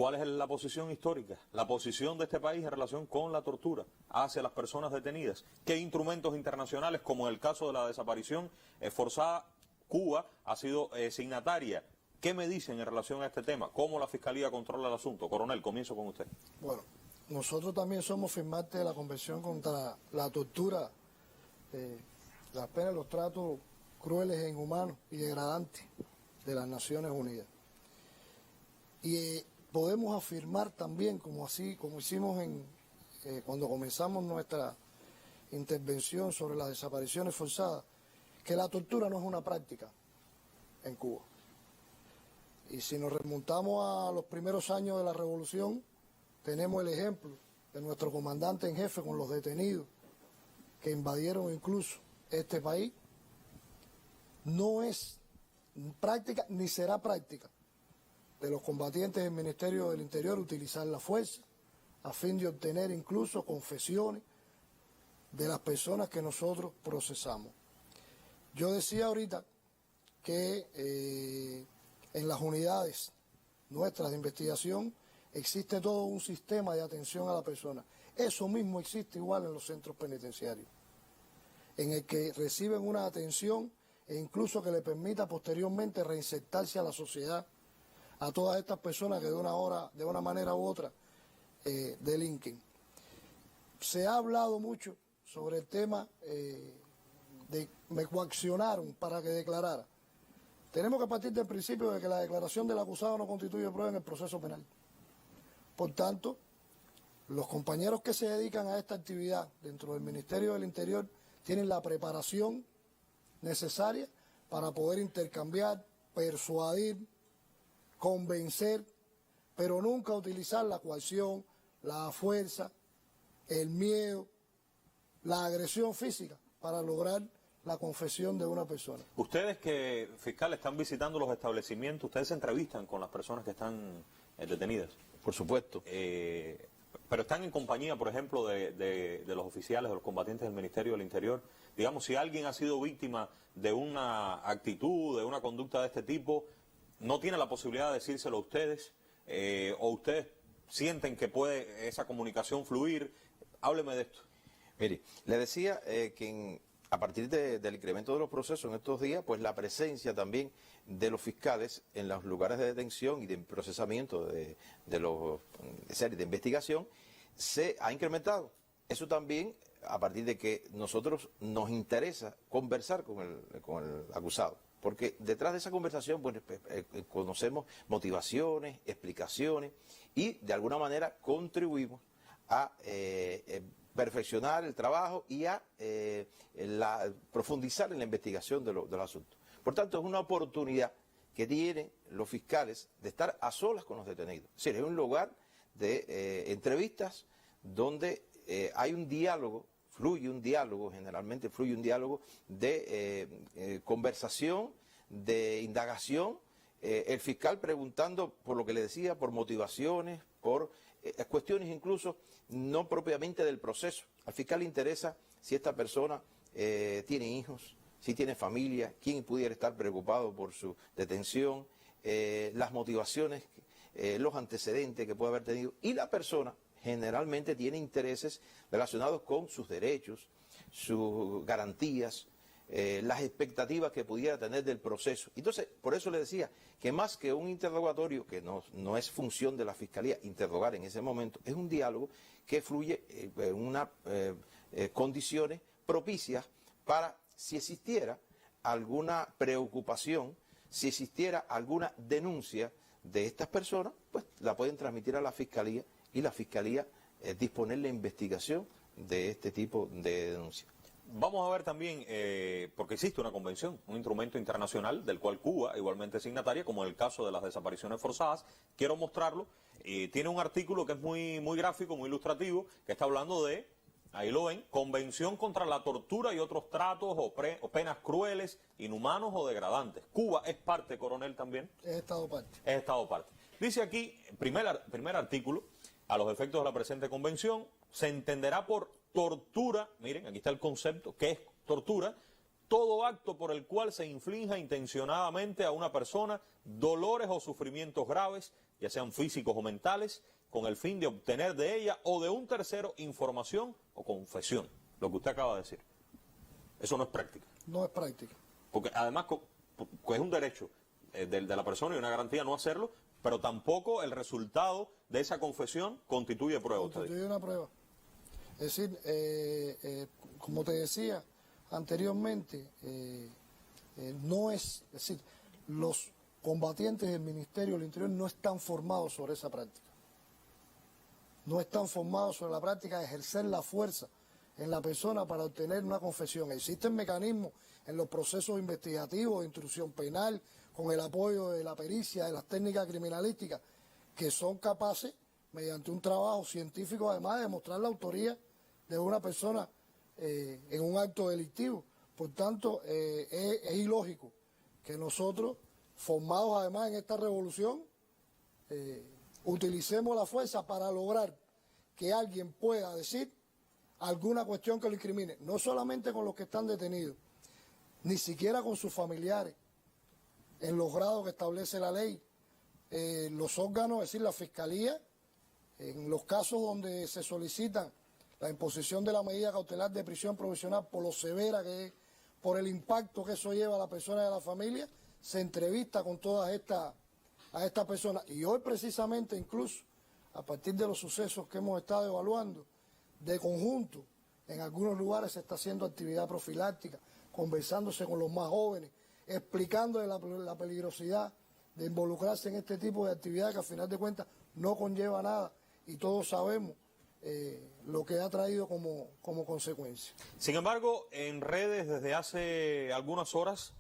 ¿Cuál es la posición histórica, la posición de este país en relación con la tortura hacia las personas detenidas? ¿Qué instrumentos internacionales, como en el caso de la desaparición forzada, Cuba ha sido signataria? ¿Qué me dicen en relación a este tema? ¿Cómo la Fiscalía controla el asunto? Coronel, comienzo con usted. Bueno, nosotros también somos firmantes de la Convención contra la tortura, las penas, los tratos crueles e inhumanos y degradantes de las Naciones Unidas. Y podemos afirmar también, como hicimos cuando comenzamos nuestra intervención sobre las desapariciones forzadas, que la tortura no es una práctica en Cuba. Y si nos remontamos a los primeros años de la revolución, tenemos el ejemplo de nuestro comandante en jefe con los detenidos que invadieron incluso este país. No es práctica ni será práctica de los combatientes del Ministerio del Interior utilizar la fuerza a fin de obtener incluso confesiones de las personas que nosotros procesamos. Yo decía ahorita que en las unidades nuestras de investigación existe todo un sistema de atención a la persona. Eso mismo existe igual en los centros penitenciarios, en el que reciben una atención e incluso que le permita posteriormente reinsertarse a la sociedad a todas estas personas que de una manera u otra delinquen. Se ha hablado mucho sobre el tema de me coaccionaron para que declarara. Tenemos que partir del principio de que la declaración del acusado no constituye prueba en el proceso penal. Por tanto, los compañeros que se dedican a esta actividad dentro del Ministerio del Interior tienen la preparación necesaria para poder intercambiar, persuadir, convencer, pero nunca utilizar la coacción, la fuerza, el miedo, la agresión física para lograr la confesión de una persona. Ustedes que, fiscal, están visitando los establecimientos, ustedes se entrevistan con las personas que están detenidas. Por supuesto. Pero están en compañía, por ejemplo, de los oficiales, de los combatientes del Ministerio del Interior. Digamos, si alguien ha sido víctima de una actitud, de una conducta de este tipo, ¿no tiene la posibilidad de decírselo a ustedes? ¿O ustedes sienten que puede esa comunicación fluir? Hábleme de esto. Mire, le decía que a partir del incremento de los procesos en estos días, pues la presencia también de los fiscales en los lugares de detención y de procesamiento de series de investigación se ha incrementado. Eso también a partir de que nosotros nos interesa conversar con el acusado, porque detrás de esa conversación pues, conocemos motivaciones, explicaciones y de alguna manera contribuimos a perfeccionar el trabajo y a profundizar en la investigación de los asuntos. Por tanto, es una oportunidad que tienen los fiscales de estar a solas con los detenidos. Es decir, es un lugar de entrevistas donde hay un diálogo, generalmente fluye un diálogo de conversación, de indagación, el fiscal preguntando por lo que le decía, por motivaciones, por cuestiones incluso no propiamente del proceso. Al fiscal le interesa si esta persona tiene hijos, si tiene familia, quién pudiera estar preocupado por su detención, las motivaciones, los antecedentes que puede haber tenido. Y la persona generalmente tiene intereses relacionados con sus derechos, sus garantías, las expectativas que pudiera tener del proceso. Entonces, por eso le decía que más que un interrogatorio, que no es función de la Fiscalía interrogar en ese momento, es un diálogo que fluye en unas condiciones propicias para, si existiera alguna preocupación, si existiera alguna denuncia de estas personas, pues la pueden transmitir a la Fiscalía y la Fiscalía disponer la investigación de este tipo de denuncias. Vamos a ver también, porque existe una convención, un instrumento internacional del cual Cuba igualmente es signataria, como en el caso de las desapariciones forzadas. Quiero mostrarlo. Tiene un artículo que es muy gráfico, muy ilustrativo, que está hablando de, ahí lo ven, Convención contra la tortura y otros tratos o penas crueles, inhumanos o degradantes. Cuba es parte, coronel, también. Es Estado parte. Es Estado parte. Dice aquí, primer artículo, a los efectos de la presente convención, se entenderá por tortura, miren, aquí está el concepto, ¿qué es tortura? Todo acto por el cual se inflinja intencionadamente a una persona dolores o sufrimientos graves, ya sean físicos o mentales, con el fin de obtener de ella o de un tercero información o confesión, lo que usted acaba de decir. Eso no es práctica. No es práctica. Porque además es un derecho de la persona y una garantía no hacerlo, pero tampoco el resultado de esa confesión constituye prueba. Constituye una prueba. Es decir, como te decía anteriormente, es decir, los combatientes del Ministerio del Interior no están formados sobre esa práctica. No están formados sobre la práctica de ejercer la fuerza en la persona para obtener una confesión. Existen mecanismos en los procesos investigativos de instrucción penal, con el apoyo de la pericia, de las técnicas criminalísticas, que son capaces, mediante un trabajo científico, además de demostrar la autoría de una persona en un acto delictivo. Por tanto, es ilógico que nosotros, formados además en esta revolución, utilicemos la fuerza para lograr que alguien pueda decir alguna cuestión que lo incrimine, no solamente con los que están detenidos, ni siquiera con sus familiares, en los grados que establece la ley, los órganos, es decir, la Fiscalía, en los casos donde se solicitan la imposición de la medida cautelar de prisión provisional por lo severa que es, por el impacto que eso lleva a la persona y a la familia, se entrevista con todas a estas personas. Y hoy precisamente, incluso, a partir de los sucesos que hemos estado evaluando, de conjunto, en algunos lugares se está haciendo actividad profiláctica, conversándose con los más jóvenes, explicando la peligrosidad de involucrarse en este tipo de actividad que al final de cuentas no conlleva nada y todos sabemos lo que ha traído como consecuencia. Sin embargo, en redes desde hace algunas horas,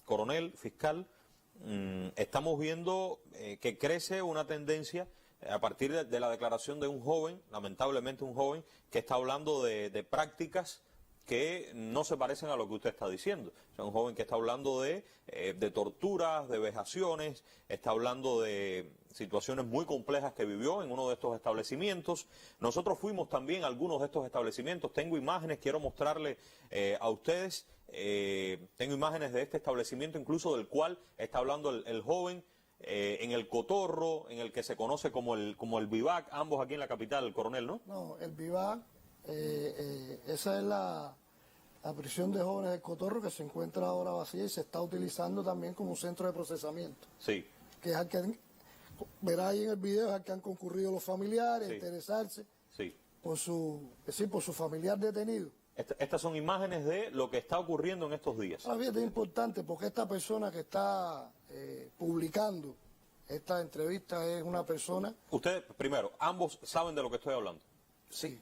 coronel, fiscal, estamos viendo que crece una tendencia a partir de la declaración de un joven, lamentablemente un joven, que está hablando de prácticas que no se parecen a lo que usted está diciendo. O sea, un joven que está hablando de torturas, de vejaciones, está hablando de situaciones muy complejas que vivió en uno de estos establecimientos. Nosotros fuimos también a algunos de estos establecimientos. Tengo imágenes, quiero mostrarle a ustedes. Tengo imágenes de este establecimiento, incluso del cual está hablando el joven, en el Cotorro, en el que se conoce como el Vivac, ambos aquí en la capital, el coronel, ¿no? No, el Vivac, esa es la prisión de jóvenes del Cotorro, que se encuentra ahora vacía y se está utilizando también como un centro de procesamiento. Sí. Que es al que verá ahí en el video, es al que han concurrido los familiares, sí, interesarse sí, por su familiar detenido. Estas son imágenes de lo que está ocurriendo en estos días. Ahora bien, es importante porque esta persona que está publicando esta entrevista es una persona... Ustedes, primero, ambos saben de lo que estoy hablando. Sí,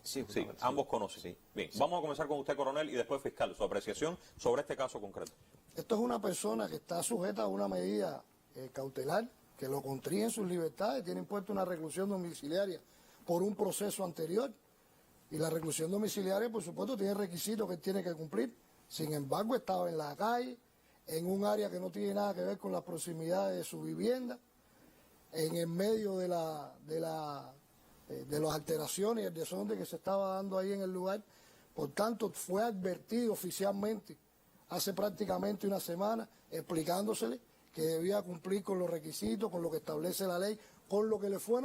ambos conocen. Sí. Bien, vamos a comenzar con usted, coronel, y después fiscal, su apreciación sobre este caso concreto. Esto es una persona que está sujeta a una medida cautelar, que lo constríe en sus libertades, tiene impuesta una reclusión domiciliaria por un proceso anterior. Y la reclusión domiciliaria, por supuesto, tiene requisitos que él tiene que cumplir. Sin embargo, estaba en la calle, en un área que no tiene nada que ver con las proximidades de su vivienda, en el medio de las alteraciones y el desorden que se estaba dando ahí en el lugar. Por tanto, fue advertido oficialmente hace prácticamente una semana, explicándosele que debía cumplir con los requisitos, con lo que establece la ley, con lo que le fue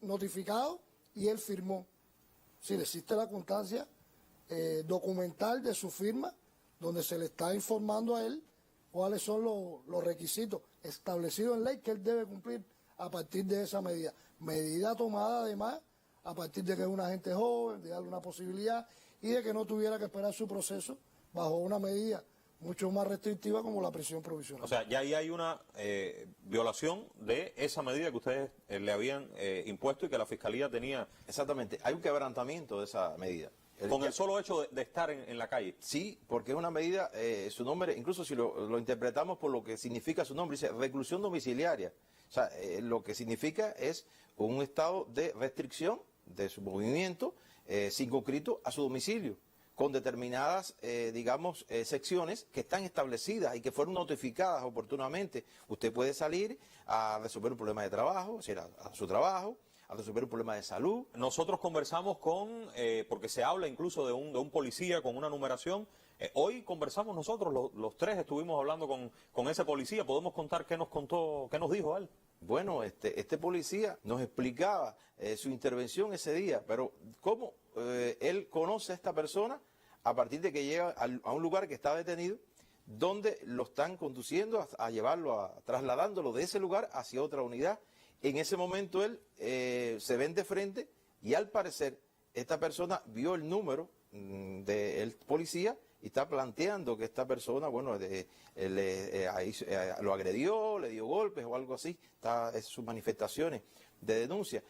notificado y él firmó. Sí, existe la constancia documental de su firma, donde se le está informando a él cuáles son los requisitos establecidos en ley que él debe cumplir a partir de esa medida. Medida tomada además a partir de que es un agente joven, de darle una posibilidad y de que no tuviera que esperar su proceso bajo una medida mucho más restrictiva como la prisión provisional. O sea, ya ahí hay una violación de esa medida que ustedes le habían impuesto y que la Fiscalía tenía. Exactamente, hay un quebrantamiento de esa medida. Con el solo hecho de estar en la calle. Sí, porque es una medida, su nombre, incluso si lo interpretamos por lo que significa su nombre, dice reclusión domiciliaria. O sea, lo que significa es un estado de restricción de su movimiento circunscrito a su domicilio, con determinadas, secciones que están establecidas y que fueron notificadas oportunamente. Usted puede salir a resolver un problema de trabajo, es decir, a su trabajo, a resolver un problema de salud. Nosotros conversamos porque se habla incluso de un policía con una numeración. Hoy conversamos nosotros, los tres estuvimos hablando con ese policía. ¿Podemos contar qué nos contó, qué nos dijo él? Bueno, este policía nos explicaba su intervención ese día, pero cómo él conoce a esta persona a partir de que llega a un lugar que está detenido, donde lo están conduciendo a llevarlo, trasladándolo de ese lugar hacia otra unidad. En ese momento él se ven de frente y al parecer esta persona vio el número del policía y está planteando que esta persona, bueno, lo agredió, le dio golpes o algo así, es sus manifestaciones de denuncia.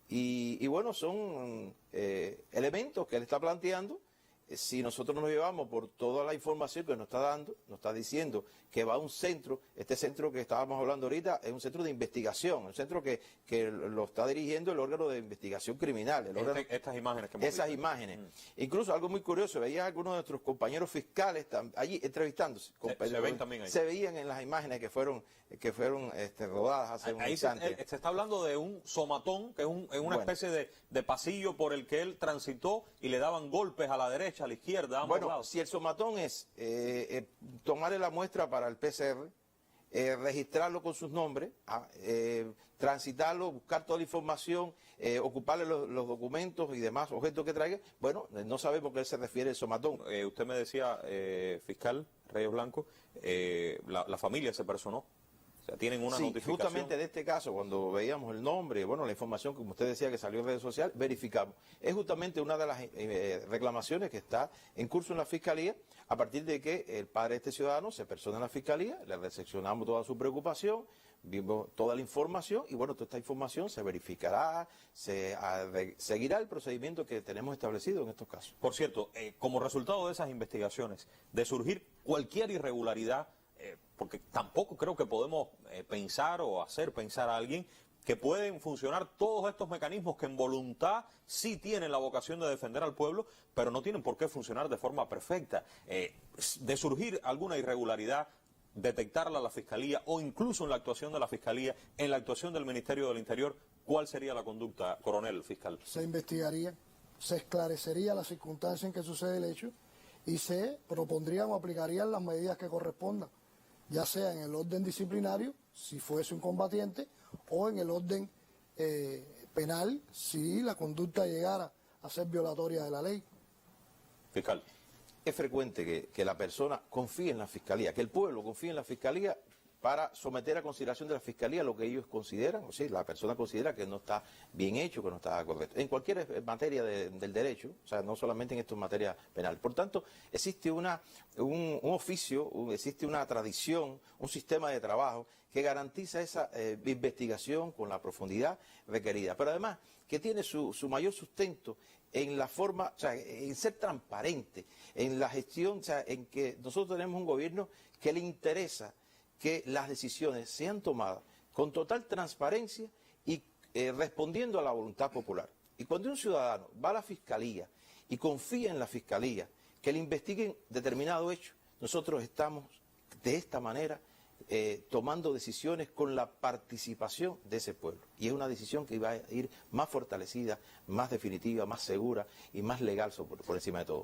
Y bueno, son elementos que él está planteando. Si nosotros nos llevamos por toda la información que nos está dando, nos está diciendo que va a un centro, este centro que estábamos hablando ahorita es un centro de investigación, un centro que lo está dirigiendo el órgano de investigación criminal. Estas imágenes que hemos Esas visto. imágenes. Incluso algo muy curioso, veía a algunos de nuestros compañeros fiscales allí entrevistándose. Se ven también ahí. Se veían en las imágenes que fueron rodadas hace un instante. Se está hablando de un somatón, que es una especie de pasillo por el que él transitó y le daban golpes a la derecha, a la izquierda, a ambos lados. Si el somatón es tomarle la muestra para el PCR, registrarlo con sus nombres, transitarlo, buscar toda la información, ocuparle los documentos y demás objetos que traiga, bueno, no sabemos a qué se refiere el somatón. Usted me decía, fiscal Reyes Blanco, la familia se personó. O sea, tienen una notificación. Justamente en este caso, cuando veíamos el nombre, bueno, la información, como usted decía, que salió en redes sociales, verificamos. Es justamente una de las reclamaciones que está en curso en la Fiscalía, a partir de que el padre de este ciudadano se persona en la Fiscalía, le recepcionamos toda su preocupación, vimos toda la información y bueno, toda esta información se verificará, seguirá el procedimiento que tenemos establecido en estos casos. Por cierto, como resultado de esas investigaciones, de surgir cualquier irregularidad, porque tampoco creo que podemos pensar o hacer pensar a alguien que pueden funcionar todos estos mecanismos que en voluntad sí tienen la vocación de defender al pueblo, pero no tienen por qué funcionar de forma perfecta. De surgir alguna irregularidad, detectarla a la Fiscalía o incluso en la actuación de la Fiscalía, en la actuación del Ministerio del Interior, ¿cuál sería la conducta, coronel, fiscal? Se investigaría, se esclarecería la circunstancia en que sucede el hecho y se propondrían o aplicarían las medidas que correspondan, ya sea en el orden disciplinario, si fuese un combatiente, o en el orden penal, si la conducta llegara a ser violatoria de la ley. Fiscal. Es frecuente que la persona confíe en la Fiscalía, que el pueblo confíe en la Fiscalía para someter a consideración de la Fiscalía lo que ellos consideran, o sea, la persona considera que no está bien hecho, que no está correcto. En cualquier materia del derecho, o sea, no solamente en esto en materia penal. Por tanto, existe un oficio, existe una tradición, un sistema de trabajo que garantiza esa investigación con la profundidad requerida. Pero además, que tiene su mayor sustento en la forma, o sea, en ser transparente, en la gestión, o sea, en que nosotros tenemos un gobierno que le interesa que las decisiones sean tomadas con total transparencia y respondiendo a la voluntad popular. Y cuando un ciudadano va a la Fiscalía y confía en la Fiscalía que le investiguen determinado hecho, nosotros estamos de esta manera tomando decisiones con la participación de ese pueblo. Y es una decisión que va a ir más fortalecida, más definitiva, más segura y más legal por encima de todo.